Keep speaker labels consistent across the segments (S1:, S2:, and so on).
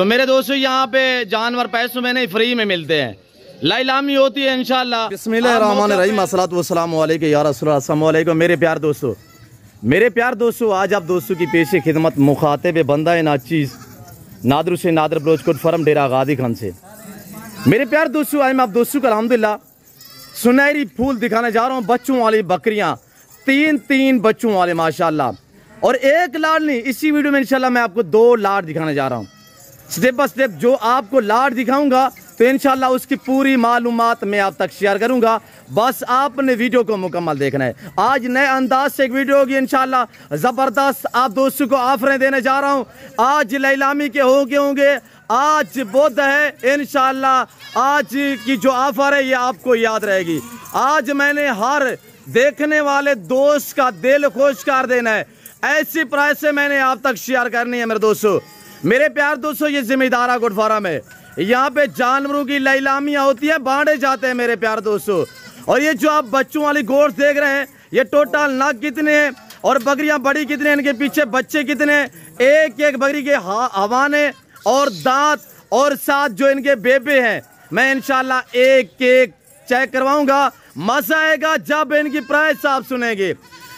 S1: तो मेरे दोस्तों यहाँ पे जानवर पैसों में नहीं फ्री में मिलते हैं, लाइलामी होती है इंशाल्लाह।
S2: बिस्मिल्लाहिर्रहमानिर्रहीम, अस्सलातु वस्सलामु अलैका या रसूलल्लाह। अस्सलामु अलैकुम मेरे प्यार दोस्तों, आज आप दोस्तों की पेशे खिदमत मुखातिब बंदा है नाचीज़ नादर से नादर बलोचकोट फर्म डेरा गादी खान से। मेरे प्यार दोस्तों, आज मैं आप दोस्तों को अल्हम्दुलिल्लाह सुनहरी फूल दिखाने जा रहा हूँ। बच्चों वाली बकरियाँ, तीन बच्चों वाले माशाल्लाह, और एक लाड नहीं। इसी वीडियो में इंशाल्लाह मैं आपको 2 लाड दिखाने जा रहा हूँ। स्टेप बाय स्टेप जो आपको लाड दिखाऊंगा तो इंशाल्लाह उसकी पूरी मालूमात मैं आप तक शेयर करूंगा। बस आपने वीडियो को मुकम्मल देखना है। आज नए अंदाज से एक वीडियो होगी इंशाल्लाह ज़बरदस्त। आप दोस्तों को ऑफरें देने जा रहा हूं। आज लाइलामी के होंगे। आज बुध है, इंशाल्लाह आज की जो ऑफर है ये आपको याद रहेगी। आज मैंने हर देखने वाले दोस्त का दिल खुश कर देना है। ऐसी प्राइस से मैंने आप तक शेयर करनी है मेरे दोस्तों। मेरे प्यार दोस्तों, ये जिम्मेदारा गुड फार्म है। यहाँ पे जानवरों की लाइलामियाँ होती है, बांटे जाते हैं मेरे प्यार दोस्तों। और ये जो आप बच्चों वाली गोश्त देख रहे हैं, ये टोटल नग कितने हैं और बकरियाँ बड़ी कितने हैं, इनके पीछे बच्चे कितने हैं, एक बकरी के हवाने और दांत और साथ जो इनके बेबे हैं, मैं इंशाल्लाह एक चेक करवाऊंगा। मजा आएगा जब इनकी प्राइस आप सुनेंगे।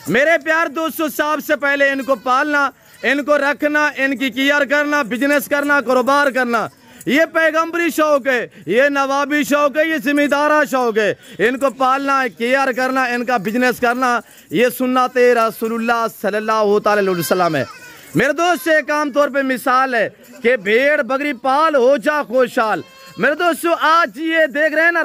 S2: मेरे प्यार दोस्तों, सबसे पहले इनको पालना, इनको रखना, इनकी केयर करना, बिजनेस करना, कारोबार करना, ये पैगंबरी शौक है, ये नवाबी शौक है, ये जिम्मेदारा शौक है। इनको पालना, केयर करना, इनका बिजनेस करना, ये सुन्नत रसूलुल्लाह सल्लल्लाहु अलैहि वसल्लम है। मेरे दोस्त एक आम तौर पे मिसाल है कि भेड़ बकरी पाल हो जा खुशहाल। मेरे दोस्तों, आज ये देख रहे हैं ना,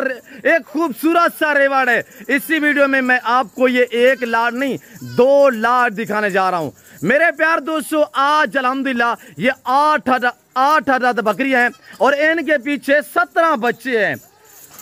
S2: एक खूबसूरत सा रिवार्ड है। इसी वीडियो में मैं आपको ये 1 लाड नहीं 2 लाड दिखाने जा रहा हूँ। मेरे प्यार दोस्तों, आज अल्हम्दुलिल्लाह ये 8 बकरियां हैं और इनके पीछे 17 बच्चे हैं।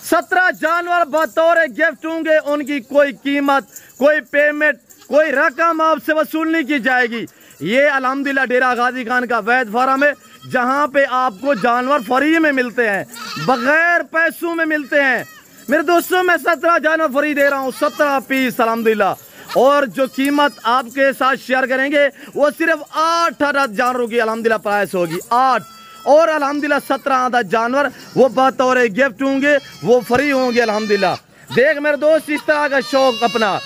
S2: 17 जानवर बतौर गिफ्ट होंगे। उनकी कोई कीमत, कोई पेमेंट, कोई रकम आपसे वसूल नहीं की जाएगी। ये अल्हम्दुलिल्लाह डेरा गाजी खान का वैद फार्म है, जहां पे आपको जानवर फ्री में मिलते हैं, बगैर पैसों में मिलते हैं। मेरे दोस्तों, मैं 17 जानवर फ्री दे रहा हूँ, 17 पीस अल्हम्दुलिल्लाह। और जो कीमत आपके साथ शेयर करेंगे वो सिर्फ 8 जानवरों की अल्हम्दुलिल्लाह प्राइस होगी। 8 और अल्हम्दुलिल्लाह 17 जानवर वो बतौर गिफ्ट होंगे, वो फ्री होंगे अल्हम्दुलिल्लाह। देख मेरे दोस्त, इस तरह का शौक अपना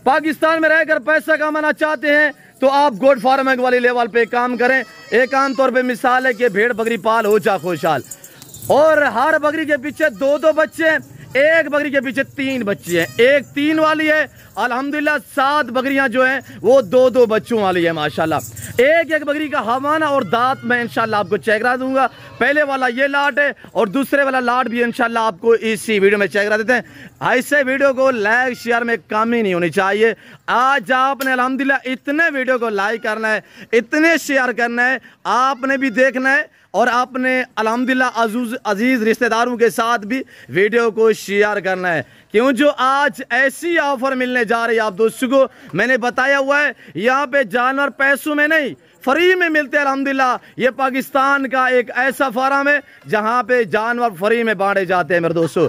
S2: पाकिस्तान में रहकर पैसा कमाना चाहते हैं तो आप गोड फार्मिंग वाली लेवल पे काम करें। एक आम तौर पे मिसाल है कि भेड़ बकरी पाल हो जा खुशहाल, और हर बकरी के पीछे 2 बच्चे हैं, एक बकरी के पीछे 3 बच्चे हैं, एक 3 वाली है अल्हम्दुलिल्लाह। 7 बकरियां जो हैं वो 2 बच्चों वाली है माशाल्लाह। एक बकरी का हवाना और दांत मैं इंशाल्लाह आपको चेक करा दूंगा। पहले वाला ये लाट है और दूसरे वाला लाट भी इंशाल्लाह आपको इसी वीडियो में चेक करा देते हैं। ऐसे वीडियो को लाइक शेयर में कमी नहीं होनी चाहिए। आज आपने अल्हम्दुलिल्लाह इतने वीडियो को लाइक करना है, इतने शेयर करना है, आपने भी देखना है और आपने अल्हम्दुलिल्लाह अजीज रिश्तेदारों के साथ भी वीडियो को शेयर करना है। क्यों, जो आज ऐसी ऑफर मिलने जा रही है आप दोस्तों को, मैंने बताया हुआ है यहाँ पे जानवर पैसों में नहीं फ्री में मिलते हैं अल्हम्दुलिल्लाह। ये पाकिस्तान का एक ऐसा फार्म है जहाँ पे जानवर फ्री में बांटे जाते हैं मेरे दोस्तों।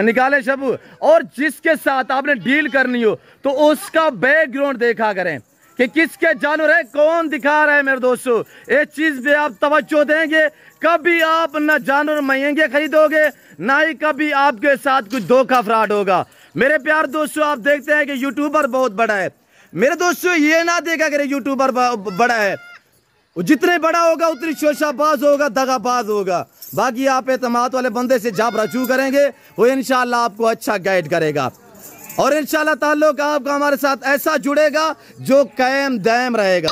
S2: निकाले शबू, और जिसके साथ आपने डील करनी हो तो उसका बैकग्राउंड देखा करें कि किसके जानवर है, कौन दिखा रहा है मेरे दोस्तों। इस चीज पे आप तवज्जो देंगे, कभी आप न जानवर महंगे खरीदोगे, ना ही कभी आपके साथ कुछ धोखा फ्रॉड होगा। मेरे प्यार दोस्तों, आप देखते हैं कि यूट्यूबर बहुत बड़ा है। मेरे दोस्तों, ये ना देखा करें यूट्यूबर बड़ा है, जितने बड़ा होगा उतनी शोशाबाज होगा, दगाबाज होगा। बाकी आप एतमाद वाले बंदे से जब रजू करेंगे वो इंशाल्लाह आपको अच्छा गाइड करेगा और इंशाल्लाह ताल्लुक आपका हमारे साथ ऐसा जुड़ेगा जो कायम दायम रहेगा।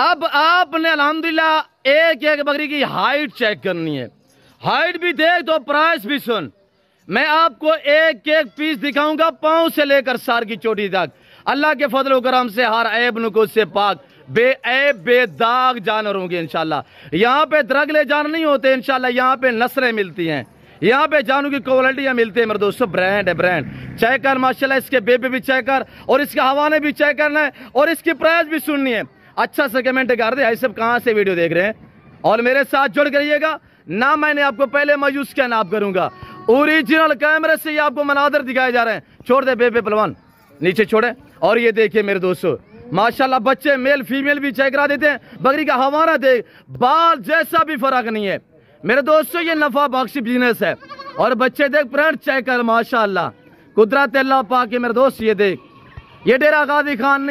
S2: अब आपने अल्हम्दुलिल्लाह एक बकरी की हाइट चेक करनी है। हाइट भी देख दो, प्राइस भी सुन। मैं आपको एक पीस दिखाऊंगा, पांव से लेकर सर की चोटी तक। अल्लाह के फजल करम से हर ऐब नुकुस से पाक, बेऐब बेदाग जानवर होंगे इंशाल्लाह। यहाँ पे दरगले जानवर नहीं होते इंशाल्लाह, यहाँ पे नस्लें मिलती हैं, यहाँ पे जानवरों की क्वालिटियाँ मिलती है मेरे दोस्तों। ब्रांड है, ब्रांड चेक कर माशाल्लाह। इसके बेबे भी चेक कर और इसके हवाने भी चेक करना है और इसकी प्राइस भी सुननी है। अच्छा से कमेंट कर दे भाई सब कहाँ से वीडियो देख रहे हैं और मेरे साथ जुड़ करिएगा ना। मैंने आपको पहले मायूस क्या नाप करूंगा, ओरिजिनल कैमरे से ये आपको मनादर दिखाए जा रहे हैं। छोड़ दे बेबे पलवान, नीचे छोड़े। और ये देखिए मेरे दोस्तों माशाल्लाह, बच्चे मेल फीमेल भी चेक करा देते हैं। बकरी का हवाना देख, बाल जैसा भी फर्क नहीं है।
S1: मेरे दोस्तों ये नफा बख्श बिजनेस है। और बच्चे देख प्रिंट चेक कर माशाल्लाह, कुदरत अल्लाह पाक के। मेरे दोस्त ये देख, ये डेरा गाजी खान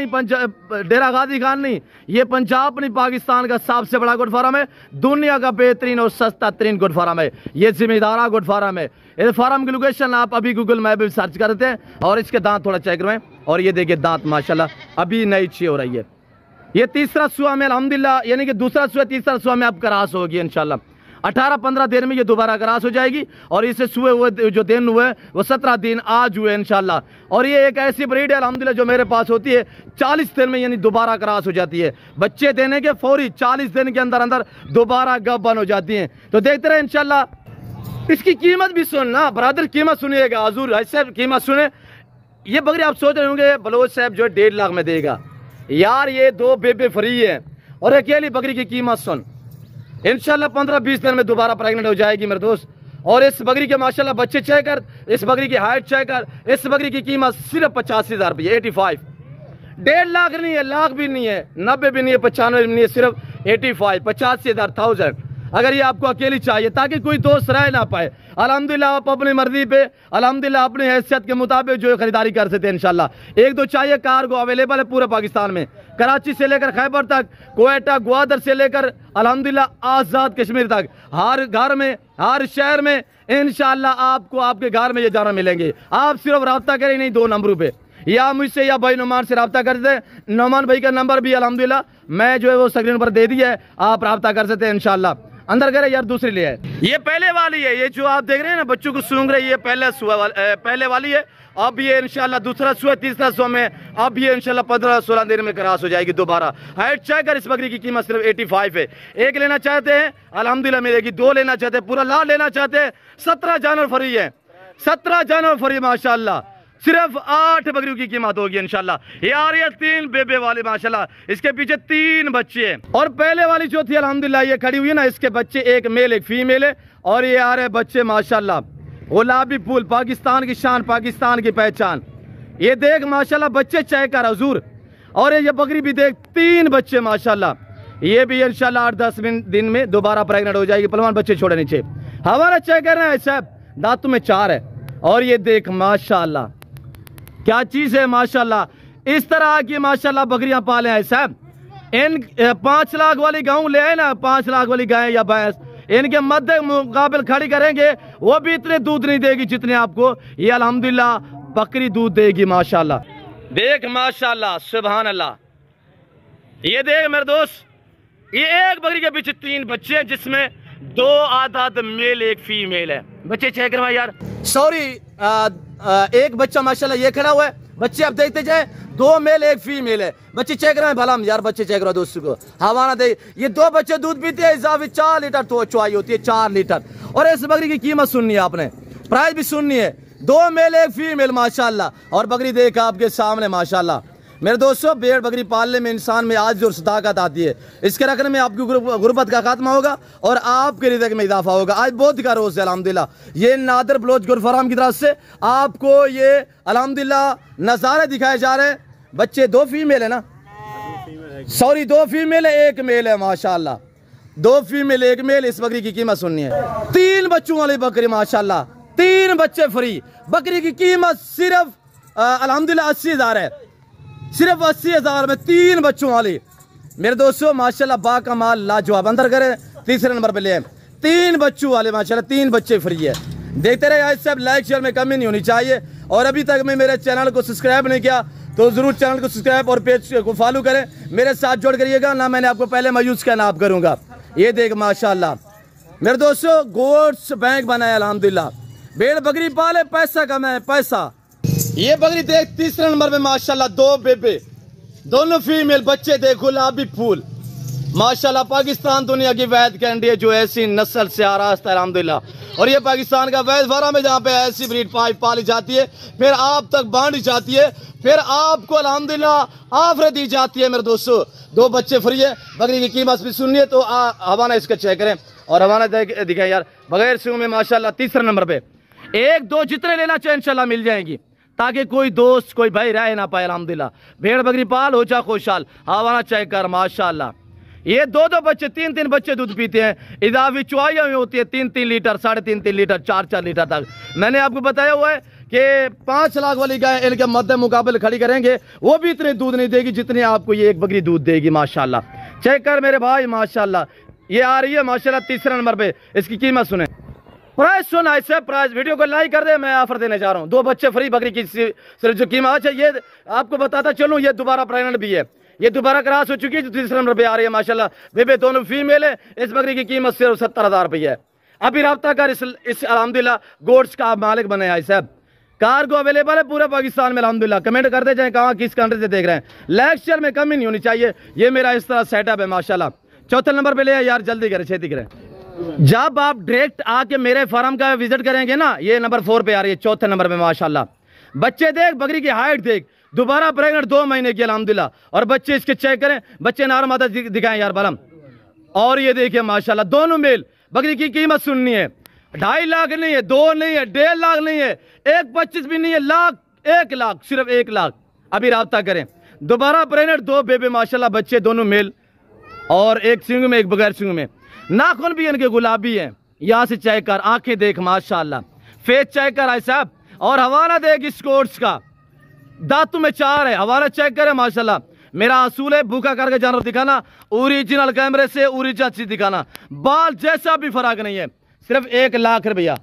S1: नहीं, ये पंजाब नहीं पाकिस्तान का सबसे बड़ा गुड फार्म है, दुनिया का बेहतरीन और सस्ता तरीन गुड फार्म है। ये जिम्मेदारा गुड फार्म है। इस फार्म की लोकेशन आप अभी गूगल मैप में सर्च करते हैं। और इसके दांत थोड़ा चेक करवाएं। और ये देखिए दांत माशाल्लाह अभी नई अच्छी हो रही है। ये तीसरा सुआ में अल्हम्दुलिल्लाह, यानी कि दूसरा सुआ तीसरा सुआ में अब क्रॉस होगी इंशाल्लाह। 18-15 दिन में ये दोबारा क्रॉस हो जाएगी। और इसे सुए हुए जो दिन हुए वो 17 दिन आज हुए इंशाल्लाह। और ये एक ऐसी ब्रीड है अल्हम्दुलिल्लाह जो मेरे पास होती है 40 दिन में, यानी दोबारा क्रॉस हो जाती है। बच्चे देने के फौरी 40 दिन के अंदर अंदर दोबारा गब्बन हो जाती हैं। तो देखते रहे इंशाल्लाह। इसकी कीमत भी सुनना ब्रदर, कीमत सुनिएगा हजूर साहब, कीमत सुने। ये बकरी आप सोच रहे होंगे बलोच साहब जो 1.5 लाख में देगा, यार ये 2 बेबे फ्री है। और अकेली बकरी की कीमत सुन, इंशाल्लाह 15-20 दिन में दोबारा प्रेग्नेंट हो जाएगी मेरे दोस्त। और इस बकरी के माशाल्लाह बच्चे चेक कर, इस बकरी की हाइट चेक कर। इस बकरी की कीमत सिर्फ 85,000 रुपये, 85। 1.5 लाख नहीं है, लाख भी नहीं है, 90 भी नहीं है, 95 भी नहीं है, सिर्फ 85, 85,000। अगर ये आपको अकेली चाहिए ताकि कोई दोस्त रह ना पाए, अल्हम्दुलिल्लाह आप अपनी मर्जी पे अल्हम्दुलिल्लाह अपनी हैसियत के मुताबिक जो है खरीदारी कर सकते हैं इंशाल्लाह। 1-2 चाहिए, कार्गो अवेलेबल है पूरे पाकिस्तान में, कराची से लेकर खैबर तक, क्वेटा ग्वादर से लेकर अल्हम्दुलिल्लाह आज़ाद कश्मीर तक, हर घर में हर शहर में इंशाल्लाह आपको आपके घर में ये जाना मिलेंगे। आप सिर्फ रब्ता करें नहीं 2 नंबरों पे, या मुझसे या भाई नुमान से रब्ता कर दे। नुमान भाई का नंबर भी अल्हम्दुलिल्लाह मैं जो है वो स्क्रीन पर दे दिया है, आप रब्ता कर सकते हैं इंशाल्लाह। अंदर करे यार, दूसरी ले है, ये पहले वाली है। ये जो आप देख रहे हैं ना बच्चों को सूंघ रही है, ये पहले वाली है। अब ये इंशाल्लाह दूसरा सुआ तीसरा सुआ में अब ये इंशाल्लाह 15-16 दिन में क्रॉस हो जाएगी दोबारा। हाइट चेक कर, इस बकरी की कीमत सिर्फ 85 है। एक लेना चाहते हैं अल्हम्दुलिल्लाह मिलेगी, 2 लेना चाहते हैं, पूरा लाल लेना चाहते हैं, 17 जानवर फ्री है, 17 जानवर फ्री माशाल्लाह। सिर्फ 8 बकरियों की कीमत होगी इंशाल्लाह। यार ये 3 बेबे वाले माशाल्लाह, इसके पीछे 3 बच्चे हैं। और पहले वाली जो थी अल्हम्दुलिल्लाह ये खड़ी हुई है ना, इसके बच्चे एक मेल एक फीमेल है। और ये आ रहे बच्चे माशाल्लाह गुलाबी फूल, पाकिस्तान की शान, पाकिस्तान की पहचान। ये देख माशाल्लाह बच्चे चेक कर हजूर। और ये बकरी भी देख 3 बच्चे माशाल्लाह। ये भी इंशाल्लाह 8-10 दिन में दोबारा प्रेग्नेंट हो जाएगी। पलवान बच्चे छोड़े नीचे, हमारा चेक कर रहे हैं साहब, दांतों में 4 है। और ये देख माशाल्लाह क्या चीज है माशाल्लाह। इस तरह की माशाल्लाह बकरियां पाले हैं साहब। इन 5 लाख वाली गाँव ले आए ना, 5 लाख वाली गाय या भैंस, इनके मध्य मुकाबल खड़ी करेंगे, वो भी इतने दूध नहीं देगी जितने आपको ये अल्हम्दुलिल्लाह बकरी दूध देगी माशाल्लाह। देख माशाल्लाह सुभान अल्लाह। ये देख मेरे दोस्त, ये एक बकरी के पीछे 3 बच्चे हैं, जिसमें 2 आधा मेल एक फीमेल है। बच्चे चेक करवा यार, सॉरी एक बच्चा माशाल्लाह ये खड़ा हुआ है। बच्चे आप देखते जाए, 2 मेल एक फीमेल है। बच्चे चेक रहे हैं भला यार, बच्चे चेक रहे दोस्तों को हवाना दे। ये 2 बच्चे दूध पीते हैं, इजाफी 4 लीटर तो चुवाई होती है, 4 लीटर। और इस बकरी की कीमत सुननी है आपने, प्राइस भी सुननी है। 2 मेल एक फीमेल माशाल्लाह। और बकरी देख आपके सामने माशाल्लाह। मेरे दोस्तों भेड़ बकरी पालने में इंसान में आज और सदाकत आती है। इसके रखने में आपकी गुर्बत का खात्मा होगा और आपके रिज़्क़ में इजाफा होगा। आज बहुत का रोज़ है अल्हम्दुलिल्लाह। ये नादर बलोच गुर फार्म की तरफ से आपको ये अल्हम्दुलिल्लाह नज़ारे दिखाए जा रहे हैं। बच्चे 2 फीमेल है ना, सॉरी 2 फीमेल है 1 मेल है माशाल्लाह। 2 फीमेल 1 मेल। इस बकरी की कीमत सुननी है, 3 बच्चों वाली बकरी माशाल्लाह, 3 बच्चे फ्री। बकरी की कीमत सिर्फ अल्हम्दुलिल्लाह 80,000 है, सिर्फ 80,000 में 3 बच्चों वाली। मेरे दोस्तों माशाल्लाह बाकमाल लाजवाब। अंदर करें, तीसरे नंबर पे ले 3 बच्चों वाले माशाल्लाह, 3 बच्चे फ्री है। देखते रहे आज सब, लाइक शेयर में कमी नहीं होनी चाहिए। और अभी तक में मेरे चैनल को सब्सक्राइब नहीं किया तो जरूर चैनल को सब्सक्राइब और पेज को फॉलो करें, मेरे साथ जोड़ करिएगा ना। मैंने आपको पहले मायूस का नाप करूंगा। ये देख माशाल्लाह मेरे दोस्तों गोड्स बैंक बनाया अल्हम्दुलिल्लाह। भेड़ बकरी पाले, पैसा कमाए, पैसा। ये बकरी देख तीसरे नंबर पे माशाल्लाह, 2 बेबे, दोनों फीमेल, बच्चे देख गुलाबी फूल माशाल्लाह। पाकिस्तान दुनिया की वैद कैंडी है जो ऐसी नस्ल से आरास्त है अल्हम्दुलिल्लाह। और ये पाकिस्तान का वैद फार्म है जहाँ पे ऐसी ब्रीड पाली जाती है, फिर आप तक बांटी जाती है, फिर आपको अल्हम्दुलिल्लाह ऑफर दी जाती है। मेरे दोस्तों 2 बच्चे फ्री है। बकरी की कीमत भी सुनिए तो हवाना इसका चेक करें और हवाना दिखाएं यार। बगैर सिंह में माशाल्लाह तीसरे नंबर पे 1-2 जितने लेना चाहे इंशाल्लाह मिल जाएंगी, ताकि कोई दोस्त कोई भाई रह ना पाए अल्हम्दुलिल्लाह। भेड़ बकरी पाल हो जा खुशहाल। हवाना चेक कर माशाल्लाह। ये 2-2 बच्चे 3-3 बच्चे दूध पीते हैं। इजाफी चुवाइयाँ भी होती है 3-3 लीटर, 3.5 लीटर, 4-4 लीटर तक। मैंने आपको बताया हुआ है कि 5 लाख वाली गाय इनके मध्य मुकाबले खड़ी करेंगे, वो भी इतने दूध नहीं देगी जितने आपको ये एक बकरी दूध देगी माशाल्लाह। चेक कर मेरे भाई माशाल्लाह, ये आ रही है माशाल्लाह तीसरे नंबर पे। इसकी कीमत सुने, प्राइस सुना ऐसे प्राइस, वीडियो को लाइक कर दे। मैं ऑफर देने जा रहा हूँ 2 बच्चे फ्री बकरी की सिर्फ जो कीमत। अच्छा ये आपको बताता चलूँ, ये दोबारा प्रेग्नेंट भी है, ये दोबारा क्रॉस हो चुकी है, जो तीसरे नंबर पे आ रही है माशाल्लाह। बेबे दोनों फीमेल है। इस बकरी की कीमत सिर्फ 70,000 रुपये है। अभी रब्ता कर, इस अल्हम्दुलिल्लाह गोड्स का आप मालिक बने हैं साहब। कार्गो अवेलेबल है पूरे पाकिस्तान में अल्हम्दुलिल्लाह। कमेंट करते जाए कहाँ किस कंट्री से देख रहे हैं। लेक्चर में कमी नहीं होनी चाहिए। ये मेरा इस तरह सेटअप है माशाल्लाह। चौथे नंबर पे ले यार, जल्दी करें, छेती करें। जब आप डायरेक्ट आके मेरे फार्म का विजिट करेंगे ना, ये नंबर 4 पे आ रही है, चौथे नंबर पे माशाल्लाह। बच्चे देख, बकरी की हाइट देख, दोबारा प्रेग्नेंट 2 महीने की अल्हम्दुलिल्लाह। और बच्चे इसके चेक करें, बच्चे नार माता दिखाएं यार बलम। और ये देखिए माशाल्लाह दोनों मेल। बकरी की कीमत सुननी है, 2.5 लाख नहीं है, 2 नहीं है, 1.5 लाख नहीं है, 1.25 भी नहीं है, लाख, 1 लाख, सिर्फ 1 लाख। अभी राब्ता करें। दोबारा प्रेग्नेंट 2 बेबे माशाल्लाह, बच्चे दोनों मेल, और एक सिंग में एक बगैर सिंग में। नाखून भी इनके गुलाबी हैं, यहाँ से चेक कर, आंखें देख माशाल्लाह, फेस चेक कर साहब। और हवाला देख इस कोर्स का, दांतों में 4 है, हवाला चेक करे माशाल्लाह। मेरा असूल है भूखा करके जानवर दिखाना, ओरिजिनल कैमरे से ओरिजिनल चीज दिखाना। बाल जैसा भी फर्क नहीं है, सिर्फ 1 लाख रुपया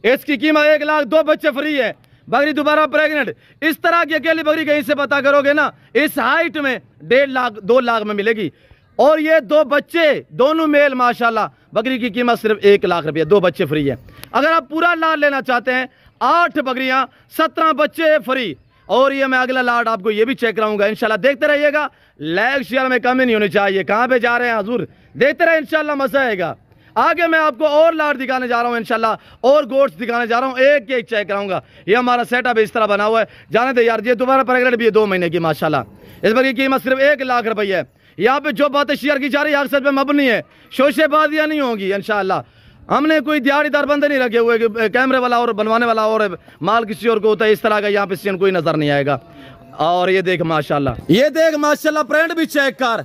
S1: इसकी कीमत, 1 लाख। 2 बच्चे फ्री है, बकरी दोबारा प्रेग्नेंट। इस तरह की अकेली बकरी कहीं से पता करोगे ना, इस हाइट में 1.5 लाख 2 लाख में मिलेगी। और ये 2 बच्चे दोनों मेल माशाल्लाह, बकरी की कीमत सिर्फ 1 लाख रुपया, 2 बच्चे फ्री है। अगर आप पूरा लाट लेना चाहते हैं, 8 बकरियां 17 बच्चे फ्री। और ये मैं अगला लाट आपको ये भी चेक कराऊंगा इंशाल्लाह, देखते रहिएगा। लाइक शेयर में कमी नहीं होनी चाहिए। कहां पे जा रहे हैं हजूर, देखते रहे इंशाल्लाह, मजा आएगा। आगे मैं आपको और लाट दिखाने जा रहा हूं इंशाल्लाह, और गोट्स दिखाने जा रहा हूं, एक एक चेक कराऊंगा। ये हमारा सेटअप इस तरह बना हुआ है। जाने दे यार, ये दोबारा प्रेग्नेंट भी है 2 महीने की माशाल्लाह। इस बकरी की कीमत सिर्फ 1 लाख रुपये है। यहाँ पे जो बातें शेयर की जा रही है अक्सर पे मबनी है, शोशेबाजियाँ नहीं होंगी इंशाल्लाह। हमने कोई दिहाड़ीदार बंदे नहीं रखे हुए कि कैमरे वाला और बनवाने वाला और माल किसी और को होता है, इस तरह का यहाँ पे सीन कोई नजर नहीं आएगा। और ये देख माशाल्लाह, ये देख माशाल्लाह, प्रिंट भी चेक कर,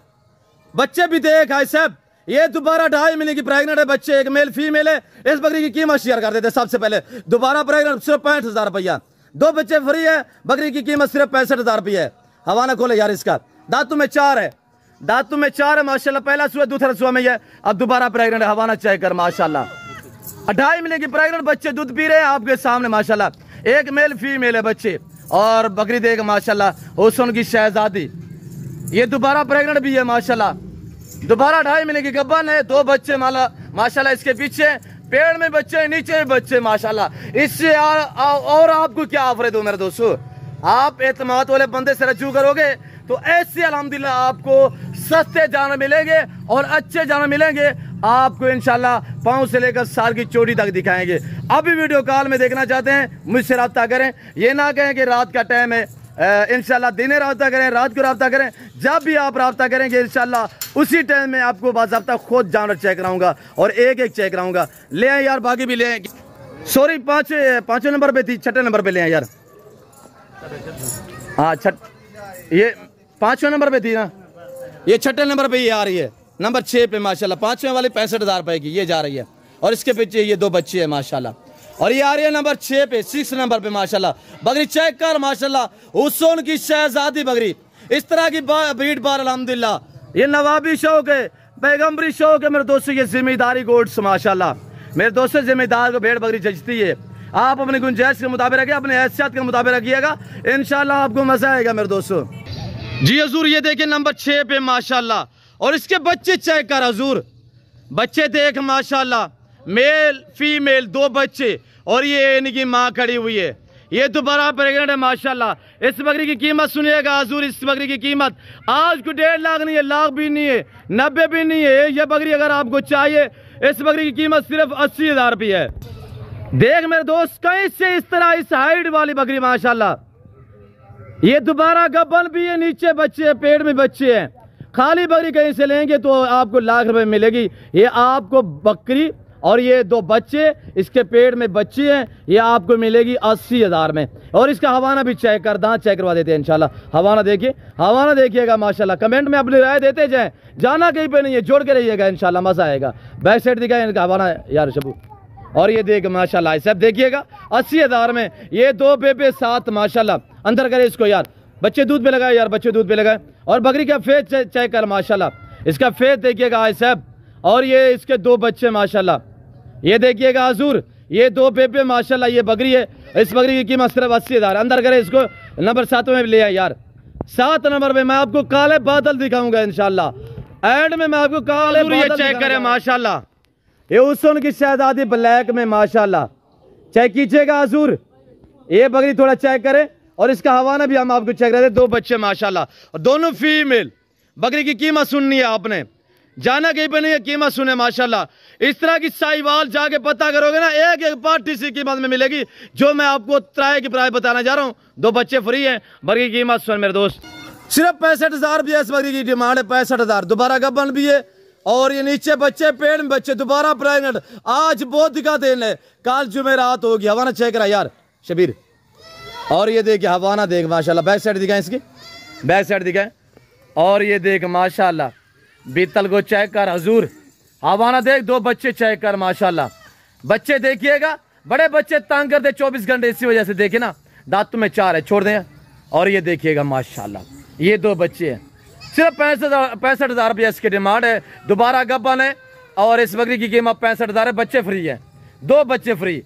S1: बच्चे भी देख भाई साहब। ये दोबारा 2.5 महीने की प्रेग्नेंट है, बच्चे एक मेल फीमेल है। इस बकरी की कीमत शेयर कर देते सबसे पहले। दोबारा प्रेग्नेंट सिर्फ 65,000 रुपया, 2 बच्चे फ्री है, बकरी की कीमत सिर्फ 65,000 रुपया है। हवाना खोले यार इसका, दांतों में 4 है, दांतों में 4 है माशाल्लाह। पहला सुबह दूसरा सुबह में है, अब दोबारा प्रेग्नेंट है। हवाना चेक कर माशाल्लाह, 2.5 महीने की प्रेग्नेंट, बच्चे दूध पी रहे हैं आपके सामने माशाल्लाह। एक मेल फीमेल है बच्चे। और बकरी देख माशाल्लाह, हुस्न की शहजादी, ये दोबारा प्रेग्नेंट भी है माशाल्लाह। दोबारा 2.5 महीने की गब्बन है, 2 बच्चे माशाल्लाह। इसके पीछे पेड़ में बच्चे, नीचे में बच्चे माशाल्लाह। इससे और आपको क्या ऑफर दो मेरे दोस्तों, आप एतमाद वाले बंदे से रजू करोगे तो ऐसे अल्हम्दुलिल्लाह आपको सस्ते जानवर मिलेंगे और अच्छे जानवर मिलेंगे। आपको इंशाल्लाह पाँव से लेकर साल की चोटी तक दिखाएंगे। अभी वीडियो कॉल में देखना चाहते हैं, मुझसे रब्ता करें। ये ना कहें कि रात का टाइम है, इंशाल्लाह दिन रब्ता करें, रात को रब्ता करें। जब भी आप रब्ता करेंगे इंशाल्लाह उसी टाइम में आपको बाज़ाब्ता खुद जानवर चेक कराऊंगा और एक एक चेक कराऊंगा। ले आए यार, बाकी भी ले आए। सॉरी, 5वें नंबर पे थी, 6ठे नंबर पे ले आए यार। हाँ ये 5वें नंबर पे थी ना, ये 6ठे नंबर पे ये आ रही है, नंबर 6 पे माशाल्लाह। 5वें वाली 65,000 रुपए की ये जा रही है। और इसके पीछे ये 2 बच्चे हैं माशाल्लाह। और ये आ रही है नंबर 6 पे, 6 नंबर पे माशाल्लाह। बकरी चेक कर माशाल्लाह, हुस्न की शहजादी बकरी। इस तरह की ब्रीड बार अल्हम्दुलिल्लाह, ये नवाबी शौक है, पैगम्बरी शौक है मेरे दोस्तों। ये जिम्मेदारी गोड्स माशाल्लाह, मेरे दोस्तों जिम्मेदार को भेड़ बकरी जचती है। आप अपनी गुंजाइश के मुताबिक रखिए, अपने हैसियत के मुताबिक रखिएगा, इंशाल्लाह आपको मजा आएगा मेरे दोस्तों। जी हजूर, ये देखिए नंबर 6 पे माशाल्लाह। और इसके बच्चे चेक कर हजूर, बच्चे देख माशाल्लाह, मेल फीमेल 2 बच्चे। और ये इनकी माँ खड़ी हुई है, ये दोबारा प्रेग्नेंट है माशाल्लाह। इस बकरी की कीमत सुनिएगा हजूर, इस बकरी की कीमत आज को 1.5 लाख नहीं है, लाख भी नहीं है, 90 भी नहीं है। ये बकरी अगर आपको चाहिए, इस बकरी की कीमत सिर्फ 80,000 रुपये है। देख मेरे दोस्त, कहीं से इस तरह इस हाइट वाली बकरी माशाल्लाह, ये दोबारा गब्बन भी है, नीचे बच्चे हैं, पेड़ में बच्चे हैं। खाली बकरी कहीं से लेंगे तो आपको लाख रुपए मिलेगी। ये आपको बकरी और ये 2 बच्चे, इसके पेट में बच्चे हैं, ये आपको मिलेगी 80,000 में। और इसका हवाना भी चेक कर, दांत चेक करवा देते हैं इंशाल्लाह। हवाना देखिए, हवाना देखिएगा माशाल्लाह। कमेंट में अपनी राय देते जाएं, जाना कहीं पे नहीं है, जोड़ के रहिएगा इंशाल्लाह, मजा आएगा। बैक साइड दिखाएं इनका हवाना यार शबू। और ये देख माशाल्लाह सब देखिएगा 80,000 में। ये 2 बेबे साथ माशाल्लाह। अंदर करे इसको यार, बच्चे दूध पे लगाए यार, बच्चे दूध पे लगाए। और बकरी का फेस चेक कर माशाल्लाह, इसका फेस देखिएगा आज साहब। और ये इसके 2 बच्चे माशाल्लाह, ये देखिएगा हजूर, ये 2 बेबे माशाल्लाह। ये बकरी है, इस बकरी की कीमत सिर्फ 80,000। अंदर करे इसको, नंबर 7 में ले आए यार। 7 नंबर में मैं आपको काले बादल दिखाऊंगा इंशाल्लाह। एंड में मैं आपको काले बादल चेक करें माशाल्लाह। ये हुस्न की शहजादी ब्लैक में माशाल्लाह, चेक कीजिएगा हजूर। ये बकरी थोड़ा चेक करें। और इसका हवाना भी हम आपको चेक करते। 2 बच्चे माशाल्लाह, और दोनों फीमेल। बकरी की कीमत सुननी है आपने, जाना कहीं पे नहीं है, कीमत सुने माशाल्लाह। इस तरह की साहिवाल जाके पता करोगे ना, एक एक पार्टी सी कीमत में मिलेगी, जो मैं आपको त्राय की प्राय बताना जा रहा हूँ। 2 बच्चे फ्री हैं, बकरी की कीमत सुन मेरे दोस्त, सिर्फ 65,000 रुपया इस बकरी की डिमांड है। 65,000, दोबारा गबन भी है। और ये नीचे बच्चे, पेड़ में बच्चे, दोबारा प्रेगनेंट। आज बहुत दिखा देने, कल जुमेरात होगी। हवाना चेक करा यार शबीर। और ये देख हवाना देख माशाल्लाह। बैक साइड दिखाएं इसकी, बैक साइड दिखाएं। और ये देख माशाल्लाह, बीतल को चेक कर हजूर। हवाना देख, 2 बच्चे चेक कर माशाल्लाह। बच्चे देखिएगा, बड़े बच्चे तंग करते 24 घंटे, इसी वजह से देखे ना, दांत में 4 है, छोड़ दें। और ये देखिएगा माशाल्लाह, ये 2 बच्चे हैं, सिर्फ 65,000 रुपया इसकी डिमांड है। दोबारा गब्बन है। और इस बकरी की कीमत 65,000 है। बच्चे फ्री है, 2 बच्चे फ्री।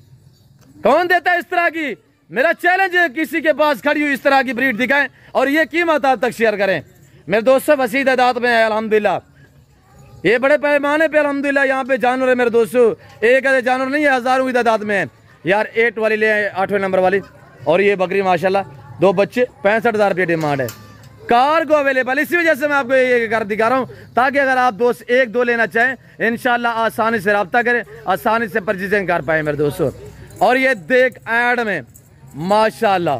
S1: कौन देता है इस तरह की? मेरा चैलेंज है, किसी के पास खड़ी हुई इस तरह की ब्रीड दिखाएं और ये कीमत आप तक शेयर करें। मेरे दोस्तों वसी तादाद में है अल्हम्दुलिल्लाह, ये बड़े पैमाने पे अल्हम्दुलिल्लाह यहाँ पे जानवर है मेरे दोस्तों। एक ऐसे जानवर नहीं है, हजारों की तादाद में है यार। 8 वाली ले आए, 8वें नंबर वाली। और ये बकरी माशाल्लाह, 2 बच्चे, 65,000 रुपये डिमांड है। कार्गो अवेलेबल, इसी वजह से मैं आपको ये कर दिखा रहा हूँ, ताकि अगर आप दोस्त 1-2 लेना चाहें इंशाल्लाह आसानी से रब्ता करें, आसानी से परचेजिंग कर पाए मेरे दोस्तों। और ये देख ऐड में माशाल्लाह,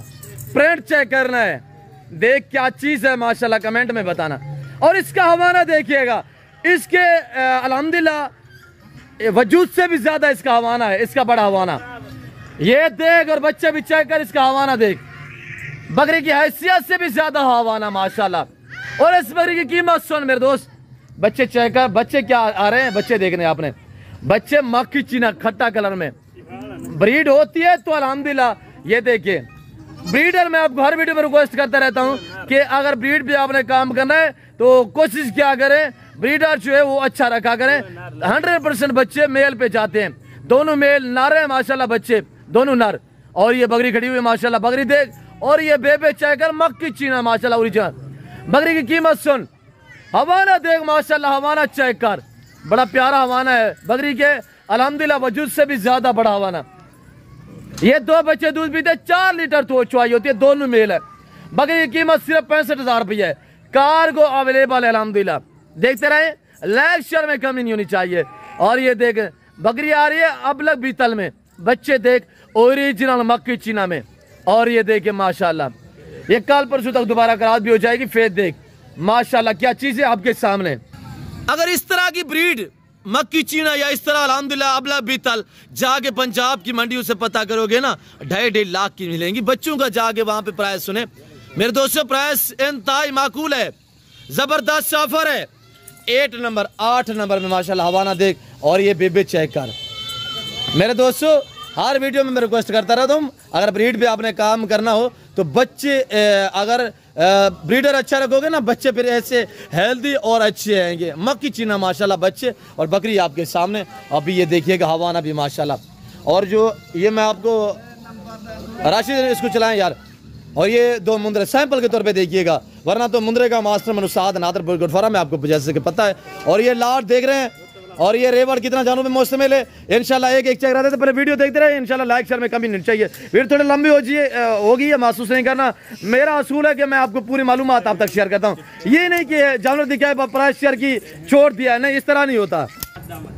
S1: प्रिंट चेक करना है, देख क्या चीज़ है माशाल्लाह, कमेंट में बताना। और इसका हवाना देखिएगा, इसके अल्हम्दुलिल्लाह वजूद से भी ज़्यादा इसका हवाना है, इसका बड़ा हवाना। ये देख, और बच्चे भी चेक कर, इसका हवाना देख, बकरी की हैसियत से भी ज़्यादा हवाना माशाल्लाह। और इस बकरी की कीमत सुन मेरे दोस्त, बच्चे चेक कर, बच्चे क्या आ रहे हैं, बच्चे देखने आपने, बच्चे मक्खी चीना खट्टा कलर में। ब्रीड होती है तो अल्हम्दुलिल्लाह। ये देखिए ब्रीडर, मैं आपको हर वीडियो में रिक्वेस्ट करता रहता हूँ कि अगर ब्रीड पे आपने काम करना है तो कोशिश क्या करें, ब्रीडर जो है वो अच्छा रखा करें। 100% बच्चे मेल पे जाते हैं, दोनों मेल नर है माशाल्लाह, बच्चे दोनों नर। और ये बकरी खड़ी हुई माशाल्लाह, बकरी देख। और ये बेबे चेक कर, मक्की चीना माशाल्लाह ओरिजिनल। बकरी की कीमत सुन, हवाना देख माशाल्लाह, हवाना चेक कर, बड़ा प्यारा हवाना है बकरी के अल्हम्दुलिल्लाह, वजूद से भी ज्यादा बड़ा हवाना। ये 2 बच्चे दूध पीते, 4 लीटर तो चुवाई होती है, दोनों मेल है। बकरी की कीमत सिर्फ 65,000 रुपये है। कार्गो अवेलेबल है अल्हम्दुलिल्लाह। देखते रहे, लाइक शेयर में कमी नहीं होनी चाहिए। और ये देख बकरी आ रही है अबलग बीतल में, बच्चे देख ओरिजिनल मक्की चीना में। और ये देखिए माशाल्लाह, ये कल परसों तक दोबारा करार भी हो जाएगी। फेस देख माशाल्लाह, क्या चीज़ है आपके सामने। अगर इस तरह की ब्रीड मक्की चीना या इस तरह अल्हम्दुलिल्लाह अबला बीतल जाके पंजाब की मंडियों से पता करोगे ना, 2.5 लाख की मिलेंगी। बच्चों का जाके वहां पे प्राइस सुने मेरे दोस्तों, प्राइस इंतहाई माकूल है, जबरदस्त ऑफर है। 8 नंबर 8 नंबर में माशाल्लाह हवाना देख। और ये बेबे चेक कर मेरे दोस्तों, हर वीडियो में मैं रिक्वेस्ट करता रहता हूँ, अगर ब्रीड पे आपने काम करना हो तो बच्चे अगर ब्रीडर अच्छा रखोगे ना, बच्चे फिर ऐसे हेल्दी और अच्छे आएंगे। मक्की चीना माशाल्लाह बच्चे, और बकरी आपके सामने। अभी ये देखिएगा हवाना भी माशाल्लाह। और जो ये मैं आपको राशिद इसको चलाएं यार। और ये 2 मुंदरे सैंपल के तौर पे देखिएगा, वरना तो मुंदरे का मास्टर मनुसाद नादर गुटफारा में आपको जैसे कि पता है। और ये लाट देख रहे हैं, और ये रेवड़ कितना जानों में मुश्तमिल है। इंशाल्लाह एक चेक रहते थे, पहले वीडियो देखते रहे इंशाल्लाह। लाइक शेयर में कमी नहीं चाहिए, वीडियो थोड़ी लंबी होगी है, महसूस नहीं करना। मेरा असूल है कि मैं आपको पूरी मालूमात आप तक शेयर करता हूँ, ये नहीं कि जानवर दिखाए प्राइस शेयर की छोड़ दिया, नहीं, इस तरह नहीं होता।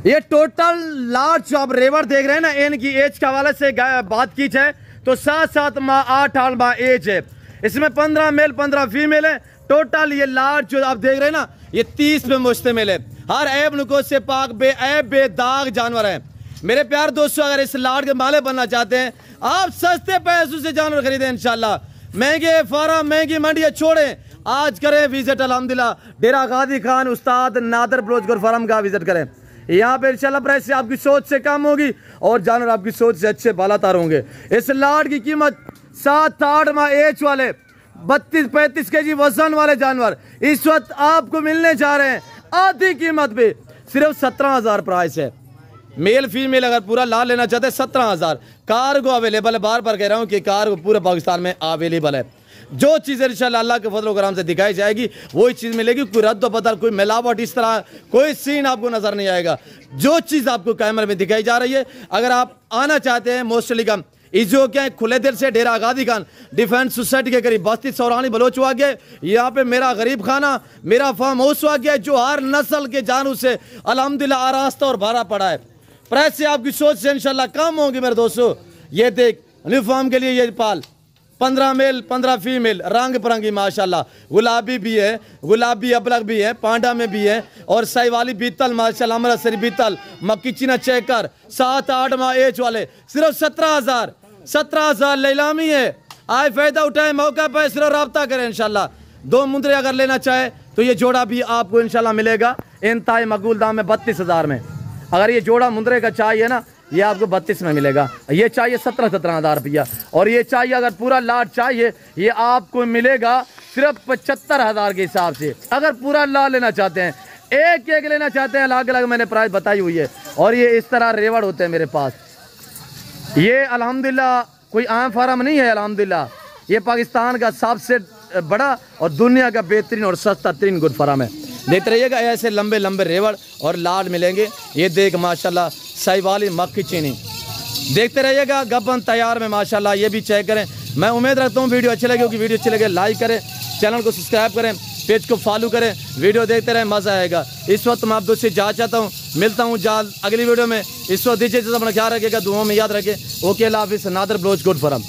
S1: ये टोटल लाट जो आप रेवड़ देख रहे हैं ना, इनकी एज के हवाले से बात की जाए तो 7 माह 8 माह एज है। इसमें 15 मेल 15 फीमेल है। टोटल ये लाट जो आप देख रहे हैं ना, ये 30 पे मुश्तमिल है। हर ऐब नुकोस से पाक बेऐब बेदाग जानवर है।
S2: मेरे प्यार दोस्तों, अगर इस लाड के माले बनना चाहते हैं, आप सस्ते पैसों से जानवर खरीदें इंशाल्लाह। महंगे फार्म, महंगी मंडियाँ छोड़ें, आज करें विजिट अल्हम्दुलिल्लाह डेरा गाजी खान उस्ताद नादर बलोच गोट फार्म का विजिट करें। यहाँ पे इंशाल्लाह प्राइस आपकी सोच से कम होगी और जानवर आपकी सोच से अच्छे बालातार होंगे। इस लाड की कीमत 7-8 माह एज वाले 32-35 केजी वजन वाले जानवर इस वक्त आपको मिलने जा रहे हैं आधी कीमत पे, सिर्फ 17,000 प्राइस है। मेल फीमेल अगर पूरा लाल लेना चाहते हैं 17,000। कार्गो अवेलेबल है, बार बार कह रहा हूँ कि कार्गो पूरे पाकिस्तान में अवेलेबल है। जो चीज़ें इंशाल्लाह अल्लाह के फजल करम से दिखाई जाएगी वही चीज़ मिलेगी। कोई रद्द बदल, कोई मिलावट, इस तरह कोई सीन आपको नजर नहीं आएगा। जो चीज़ आपको कैमरे में दिखाई जा रही है, अगर आप आना चाहते हैं मोस्टली कम इजो क्या खुले दिल से डेरा गाजी खान डिफेंस सोसाइटी के करीब बस्ती सौरानी बलोच हुआ गया। यहाँ पे मेरा गरीब खाना, मेरा फार्म हाउस हुआ गया जो हर नस्ल के जानवर से अल्हम्दुलिल्लाह आरास्ता और भरा पड़ा है। प्राइस से आपकी सोच से इंशाल्लाह कम होगी मेरे दोस्तों। ये देख न्यू फार्म के लिए ये पाल 15 मेल 15 फीमेल रंग बिरंगी माशाल्लाह, गुलाबी भी है, गुलाबी अबलग भी है, पांडा में भी है और साहिवाली बीतल माशाल्लाह, अमृतसरी बीतल, मक्की चीना चेकर 7-8 माह एज वाले सिर्फ 17,000 नीलामी है। आए फायदा उठाए, मौका पे सिर्फ रब्ता करें इंशाल्लाह। 2 मुंदरे अगर लेना चाहे तो ये जोड़ा भी आपको इंशाल्लाह मिलेगा इंतहाई मकबूल दाम में 32,000 में। अगर ये जोड़ा मुंदरे का चाहिए ना, ये आपको 32 में मिलेगा। ये चाहिए 17,000 रुपया और ये चाहिए अगर पूरा लाट चाहिए ये आपको मिलेगा सिर्फ 75,000 के हिसाब से। अगर पूरा लाट लेना चाहते हैं, एक एक लेना चाहते हैं, अलग अलग मैंने प्राइस बताई हुई है। और ये इस तरह रेवड़ होते हैं मेरे पास। ये अल्हम्दुलिल्लाह कोई आम फार्म नहीं है, अल्हम्दुलिल्लाह ये पाकिस्तान का सबसे बड़ा और दुनिया का बेहतरीन और सस्ता तरीन गुड फार्म है। देखते रहिएगा ऐसे लंबे लंबे रेवड़ और लाड मिलेंगे। ये देख माशाल्लाह साहिवाली मक्खी चीनी, देखते रहिएगा गबन तैयार में माशाल्लाह। ये भी चेक करें। मैं उम्मीद रखता हूँ वीडियो अच्छी लगी होगी। वीडियो अच्छी लगे लाइक करें, चैनल को सब्सक्राइब करें, पेज को फॉलो करें, वीडियो देखते रहें, मज़ा आएगा। इस वक्त मैं आप दोस्त से जा चाहता हूँ, मिलता हूँ जल्द अगली वीडियो में। इस वक्त दीजिए अपना ख्याल रखिएगा, दुआओं में याद रखें। ओके, अल्लाह हाफिज़। Nadir Baloch good farm.